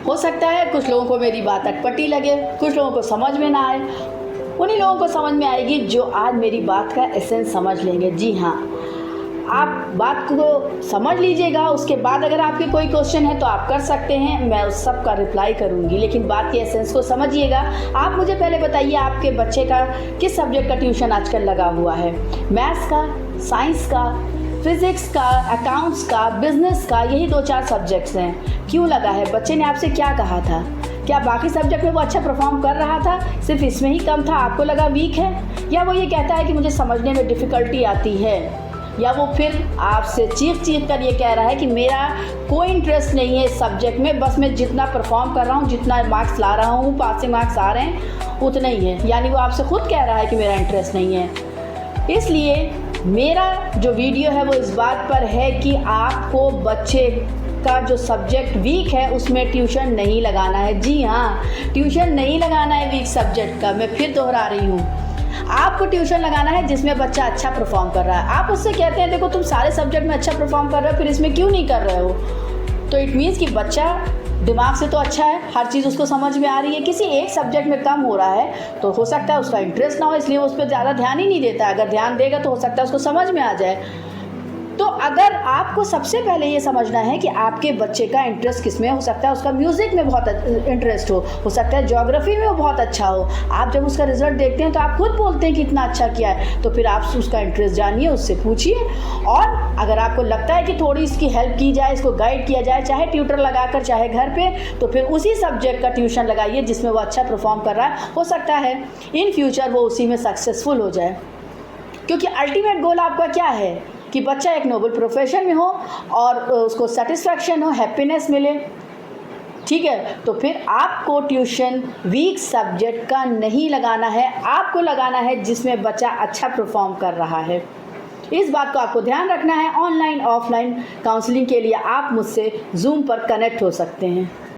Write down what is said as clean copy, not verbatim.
हो सकता है कुछ लोगों को मेरी बात अटपटी लगे, कुछ लोगों को समझ में ना आए। उन्हीं लोगों को समझ में आएगी जो आज मेरी बात का एसेंस समझ लेंगे। जी हाँ, आप बात को समझ लीजिएगा। उसके बाद अगर आपके कोई क्वेश्चन है तो आप कर सकते हैं, मैं उस सब का रिप्लाई करूंगी, लेकिन बात के एसेंस को समझिएगा। आप मुझे पहले बताइए, आपके बच्चे का किस सब्जेक्ट का ट्यूशन आजकल लगा हुआ है? मैथ्स का, साइंस का, फिज़िक्स का, अकाउंट्स का, बिजनेस का, यही 2-4 सब्जेक्ट्स हैं। क्यों लगा है? बच्चे ने आपसे क्या कहा था? क्या बाकी सब्जेक्ट में वो अच्छा परफॉर्म कर रहा था, सिर्फ इसमें ही कम था, आपको लगा वीक है? या वो ये कहता है कि मुझे समझने में डिफ़िकल्टी आती है? या वो फिर आपसे चीख कर ये कह रहा है कि मेरा कोई इंटरेस्ट नहीं है इस सब्जेक्ट में, बस मैं जितना परफॉर्म कर रहा हूँ, जितना मार्क्स ला रहा हूँ, पासिंग मार्क्स आ रहे हैं, उतना ही है। यानी वो आपसे खुद कह रहा है कि मेरा इंटरेस्ट नहीं है। इसलिए मेरा जो वीडियो है वो इस बात पर है कि आपको बच्चे का जो सब्जेक्ट वीक है उसमें ट्यूशन नहीं लगाना है। जी हाँ, ट्यूशन नहीं लगाना है वीक सब्जेक्ट का। मैं फिर दोहरा रही हूँ, आपको ट्यूशन लगाना है जिसमें बच्चा अच्छा परफॉर्म कर रहा है। आप उससे कहते हैं देखो तुम सारे सब्जेक्ट में अच्छा परफॉर्म कर रहे हो, फिर इसमें क्यों नहीं कर रहे हो? तो इट मीन्स कि बच्चा दिमाग से तो अच्छा है, हर चीज़ उसको समझ में आ रही है, किसी एक सब्जेक्ट में कम हो रहा है तो हो सकता है उसका इंटरेस्ट ना हो, इसलिए उस पर ज़्यादा ध्यान ही नहीं देता। अगर ध्यान देगा तो हो सकता है उसको समझ में आ जाए। तो अगर आपको सबसे पहले ये समझना है कि आपके बच्चे का इंटरेस्ट किस में हो सकता है, उसका म्यूज़िक में बहुत इंटरेस्ट हो सकता है ज्योग्राफी में वो बहुत अच्छा हो। आप जब उसका रिजल्ट देखते हैं तो आप खुद बोलते हैं कि इतना अच्छा किया है, तो फिर आप उसका इंटरेस्ट जानिए, उससे पूछिए। और अगर आपको लगता है कि थोड़ी इसकी हेल्प की जाए, इसको गाइड किया जाए, चाहे ट्यूटर लगाकर चाहे घर पे, तो फिर उसी सब्जेक्ट का ट्यूशन लगाइए जिसमें वो अच्छा परफॉर्म कर रहा है। हो सकता है इन फ्यूचर वो उसी में सक्सेसफुल हो जाए, क्योंकि अल्टीमेट गोल आपका क्या है कि बच्चा एक नोबल प्रोफेशन में हो और उसको सेटिस्फैक्शन हो, हैप्पीनेस मिले। ठीक है, तो फिर आपको ट्यूशन वीक सब्जेक्ट का नहीं लगाना है, आपको लगाना है जिसमें बच्चा अच्छा परफॉर्म कर रहा है। इस बात को आपको ध्यान रखना है। ऑनलाइन ऑफलाइन काउंसलिंग के लिए आप मुझसे जूम पर कनेक्ट हो सकते हैं।